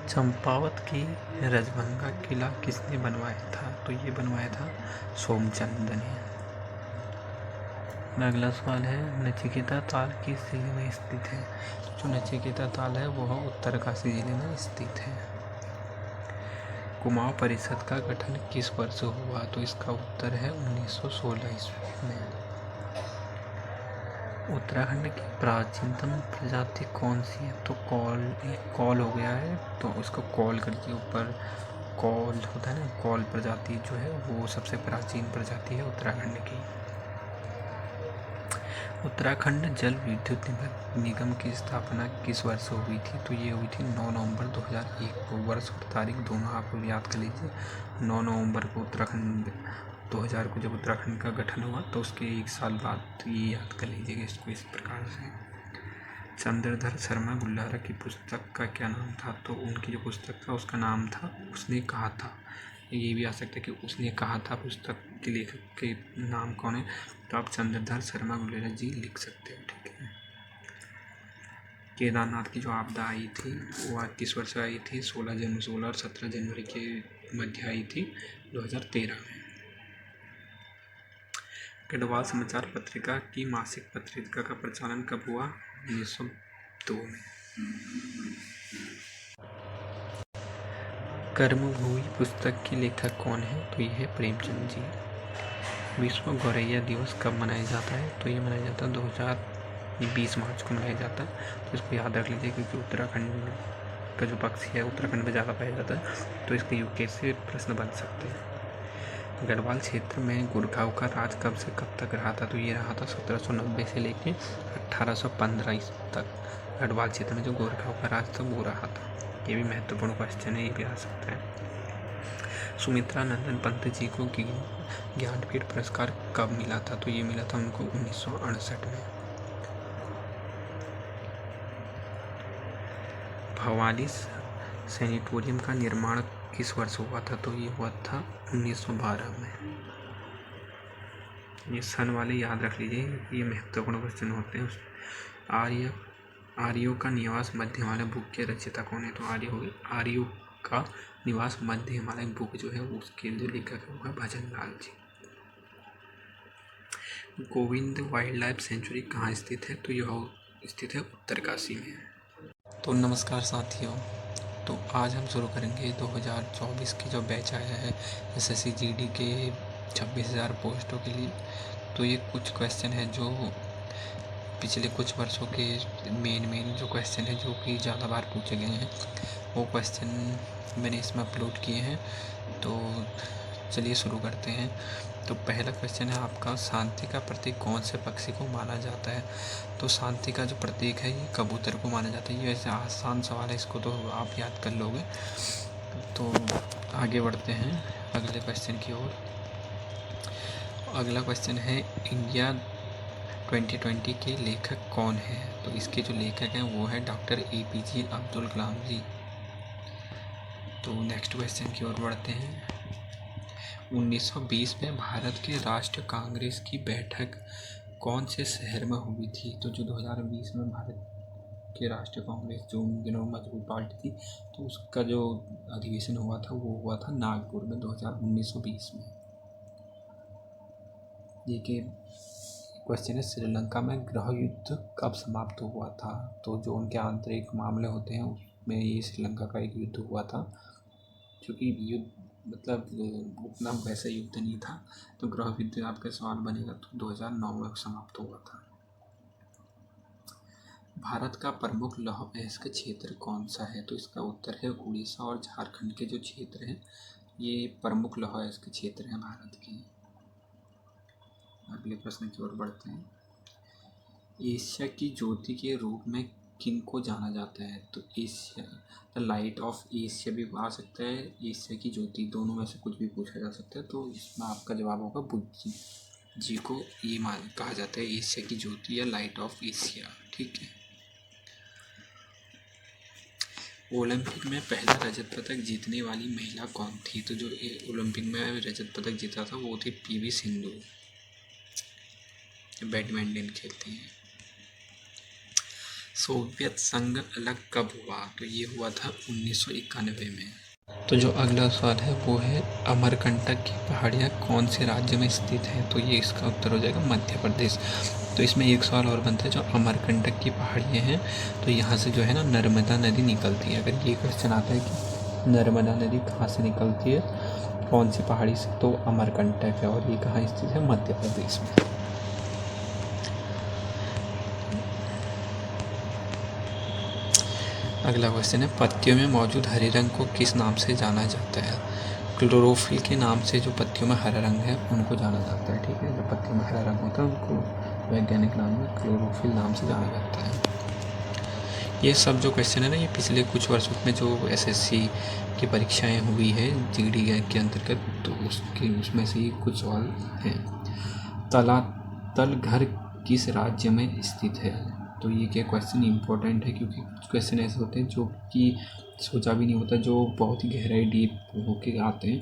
चंपावत की रजभंगा किला किसने बनवाया था? तो ये बनवाया था सोमचंद ने। अगला सवाल है, नचिकेता ताल किस जिले में स्थित है? जो नचिकेता ताल है वह उत्तरकाशी जिले में स्थित है। कुमाऊं परिषद का गठन किस वर्ष हुआ? तो इसका उत्तर है 1916 ईस्वी में। उत्तराखंड की प्राचीनतम प्रजाति कौन सी है? तो कौल हो गया है, तो उसको कौल करके ऊपर कौल होता है ना, कौल प्रजाति जो है वो सबसे प्राचीन प्रजाति है उत्तराखंड की। उत्तराखंड जल विद्युत निगम की स्थापना किस वर्ष हुई थी? तो ये हुई थी 9 नवंबर 2001 को। वर्ष और तारीख दोनों आप याद कर लीजिए। 9 नवंबर को उत्तराखंड 2000 को जब उत्तराखंड का गठन हुआ तो उसके एक साल बाद ये याद कर लीजिएगा इसको इस प्रकार से। चंद्रधर शर्मा गुल्लारा की पुस्तक का क्या नाम था? तो उनकी जो पुस्तक था उसका नाम था उसने कहा था। ये भी आ सकता है कि उसने कहा था पुस्तक के लेखक के नाम कौन है, तो आप चंद्रधर शर्मा गुल्लारा जी लिख सकते हो। ठीक है। केदारनाथ की जो आपदा आई थी वो किस वर्ष आई थी? 16 और 17 जनवरी के मध्य आई थी 2013 में। गढ़वाल समाचार पत्रिका की मासिक पत्रिका का प्रचालन कब हुआ? 1902 में। कर्मभूमि पुस्तक के लेखक कौन है? तो ये है प्रेमचंद जी। विश्व गौरैया दिवस कब मनाया जाता है? तो ये मनाया जाता है 2020 मार्च को मनाया जाता है। तो इसको याद रख लीजिए क्योंकि उत्तराखंड का जो पक्षी है उत्तराखंड में ज़्यादा पाया जाता है, तो इसके यूके से प्रश्न बन सकते हैं। गढ़वाल क्षेत्र में गुड़गांव का राज कब से कब तक रहा था? तो ये रहा था 1790 से लेकर 1815 ईस्वी तक। गढ़वाल क्षेत्र में जो गुड़गांव का राज था वो रहा था। ये भी महत्वपूर्ण क्वेश्चन है, ये भी आ सकता है। सुमित्रा नंदन पंत जी को ज्ञानपीठ पुरस्कार कब मिला था? तो ये मिला था उनको 1968 में। भवाली सैनिटोरियम का निर्माण किस वर्ष हुआ था? तो ये हुआ था 1912 में। ये सन वाले याद रख लीजिए, ये महत्वपूर्ण क्वेश्चन होते हैं। आर्यों का निवास मध्य हिमालय बुक के रचयिता कौन है? तो आर्यों का निवास मध्य हिमालय बुक जो है उसके जो लेखक है वो है भजन Lal ji. Govind wild life sanctuary कहाँ स्थित है? तो यह स्थित है उत्तरकाशी में। तो नमस्कार साथियों, तो आज हम शुरू करेंगे 2024 की जो बैच आया है SSC GD के 26,000 पोस्टों के लिए। तो ये कुछ क्वेश्चन है जो पिछले कुछ वर्षों के मेन जो क्वेश्चन है जो कि ज़्यादा बार पूछे गए हैं वो क्वेश्चन मैंने इसमें अपलोड किए हैं। तो चलिए शुरू करते हैं। तो पहला क्वेश्चन है आपका, शांति का प्रतीक कौन से पक्षी को माना जाता है? तो शांति का जो प्रतीक है ये कबूतर को माना जाता है। ये वैसे आसान सवाल है, इसको तो आप याद कर लोगे। तो आगे बढ़ते हैं अगले क्वेश्चन की ओर। अगला क्वेश्चन है, इंडिया 2020 के लेखक कौन है? तो इसके जो लेखक हैं वो है डॉक्टर APJ अब्दुल कलाम जी। तो नेक्स्ट क्वेश्चन की ओर बढ़ते हैं। 1920 में भारत के राष्ट्रीय कांग्रेस की बैठक कौन से शहर में हुई थी? तो जो 2020 में भारत के राष्ट्रीय कांग्रेस जो उन दिनों मजबूत पार्टी थी तो उसका जो अधिवेशन हुआ था वो हुआ था नागपुर में 1920 में। ये कि क्वेश्चन है, श्रीलंका में गृह युद्ध कब समाप्त हुआ था? तो जो उनके आंतरिक मामले होते हैं उसमें ये श्रीलंका का एक युद्ध हुआ था, क्योंकि युद्ध मतलब उतना वैसा युद्ध नहीं था। तो गृह युद्ध आपका सवाल बनेगा तो 2009 में समाप्त हुआ था। भारत का प्रमुख लौह अयस्क क्षेत्र कौन सा है? तो इसका उत्तर है उड़ीसा और झारखंड के जो क्षेत्र हैं ये प्रमुख लौह अयस्क क्षेत्र हैं भारत के। अगले प्रश्न की ओर बढ़ते हैं। एशिया की ज्योति के रूप में किनको जाना जाता है? तो Asia the light of Asia भी आ सकता है, एशिया की ज्योति, दोनों में से कुछ भी पूछा जा सकता है। तो इसमें आपका जवाब होगा बुद्ध जी को ये कहा जाता है एशिया की ज्योति या लाइट ऑफ एशिया। ठीक है। ओलंपिक में पहला रजत पदक जीतने वाली महिला कौन थी? तो जो ओलंपिक में रजत पदक जीता था वो थी PV सिंधु, बैडमिंटन खेलती हैं। सोवियत संघ अलग कब हुआ? तो ये हुआ था 1991 में। तो जो अगला सवाल है वो है अमरकंटक की पहाड़ियाँ कौन से राज्य में स्थित हैं? तो ये इसका उत्तर हो जाएगा मध्य प्रदेश। तो इसमें एक सवाल और बनता है, जो अमरकंटक की पहाड़ियाँ हैं तो यहाँ से जो है ना नर्मदा नदी निकलती है। अगर ये क्वेश्चन आता है कि नर्मदा नदी कहाँ से निकलती है, कौन सी पहाड़ी से, तो अमरकंटक है और ये कहाँ स्थित है? मध्य प्रदेश में। अगला क्वेश्चन है पत्तियों में मौजूद हरे रंग को किस नाम से जाना जाता है? क्लोरोफिल के नाम से जो पत्तियों में हरा रंग है उनको जाना जाता है। ठीक है, जो पत्तियों में हरा रंग होता है उनको वैज्ञानिक नाम में क्लोरोफिल नाम से जाना जाता है। ये सब जो क्वेश्चन है ना, ये पिछले कुछ वर्षों में जो एसएससी की परीक्षाएं हुई है जीडी के अंतर्गत, तो उसमें से ही कुछ सवाल हैं। तलातल घर किस राज्य में स्थित है? तो ये क्या क्वेश्चन इंपॉर्टेंट है, क्योंकि कुछ क्वेश्चन ऐसे होते हैं जो कि सोचा भी नहीं होता, जो बहुत ही गहराई डीप होके आते हैं।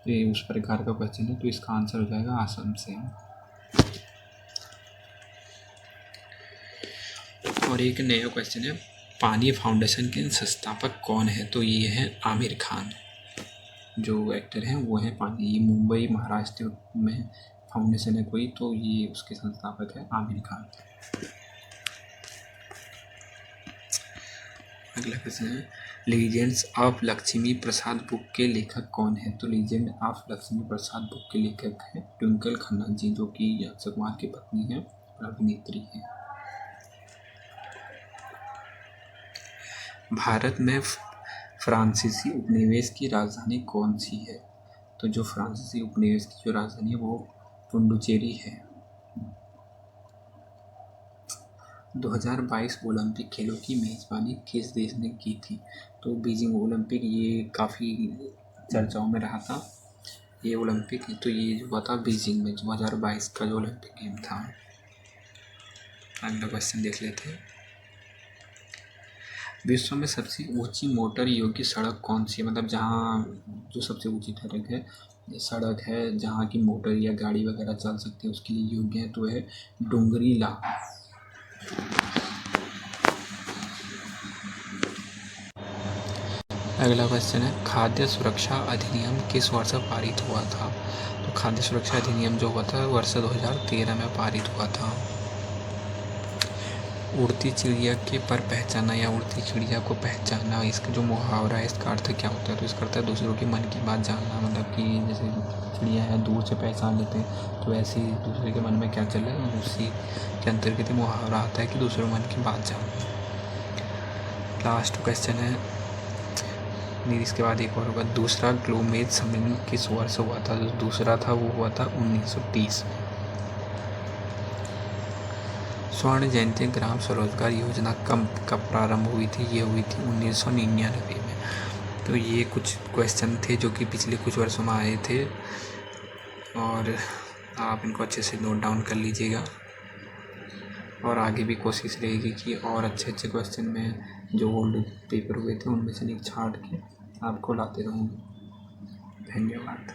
तो ये उस प्रकार का क्वेश्चन है, तो इसका आंसर हो जाएगा असम से। और एक नया क्वेश्चन है पानी फाउंडेशन के संस्थापक कौन है? तो ये है आमिर खान, जो एक्टर हैं वो हैं पानी। ये मुंबई महाराष्ट्र में फाउंडेशन है कोई, तो ये उसके संस्थापक है आमिर खान। अगला क्वेश्चन है legends of Lakshmi Prasad book के लेखक कौन है? तो legend of Lakshmi Prasad book के लेखक हैं ट्विंकल खन्ना जी, जो कि अक्षय कुमार की पत्नी है और अभिनेत्री है। भारत में फ्रांसीसी उपनिवेश की राजधानी कौन सी है? तो जो फ्रांसीसी उपनिवेश की जो राजधानी है वो पुडुचेरी है। 2022 ओलंपिक खेलों की मेज़बानी किस देश ने की थी? तो बीजिंग ओलंपिक, ये काफ़ी चर्चाओं में रहा था ये ओलंपिक, तो ये हुआ था बीजिंग में 2022 का जो ओलंपिक गेम था। अगला क्वेश्चन देख लेते हैं। विश्व में सबसे ऊंची मोटर योग्य सड़क कौन सी है? मतलब जहाँ जो सबसे ऊंची सड़क है जहाँ की मोटर या गाड़ी वगैरह चल सकती है उसके लिए योग्य है, तो है डुंगरीला। अगला क्वेश्चन है खाद्य सुरक्षा अधिनियम किस वर्ष पारित हुआ था? तो खाद्य सुरक्षा अधिनियम जो हुआ था वर्ष 2013 में पारित हुआ था। उड़ती चिड़िया के पर पहचाना या उड़ती चिड़िया को पहचाना, इसका जो मुहावरा है इसका अर्थ क्या होता है? तो इसका अर्थ है दूसरों की मन की बात जानना। मतलब कि जैसे चिड़िया है दूर से पहचान लेते हैं, तो ऐसे ही दूसरे के मन में क्या चल रहा है उसी के अंतर्गत मुहावरा आता है कि दूसरों मन की बात जानना। लास्ट क्वेश्चन है, नहीं इसके बाद एक और होगा। दूसरा ग्लोमेज सम्मेलन किस वर्ष हुआ था? जो दूसरा था वो हुआ था 1930। स्वर्ण जयंती ग्राम स्वरोजगार योजना कब प्रारंभ हुई थी? ये हुई थी 1999 में। तो ये कुछ क्वेश्चन थे जो कि पिछले कुछ वर्षों में आए थे, और आप इनको अच्छे से नोट डाउन कर लीजिएगा, और आगे भी कोशिश रहेगी कि और अच्छे क्वेश्चन में जो ओल्ड पेपर हुए थे उनमें से छांट के आपको लाते रहूँगा। धन्यवाद।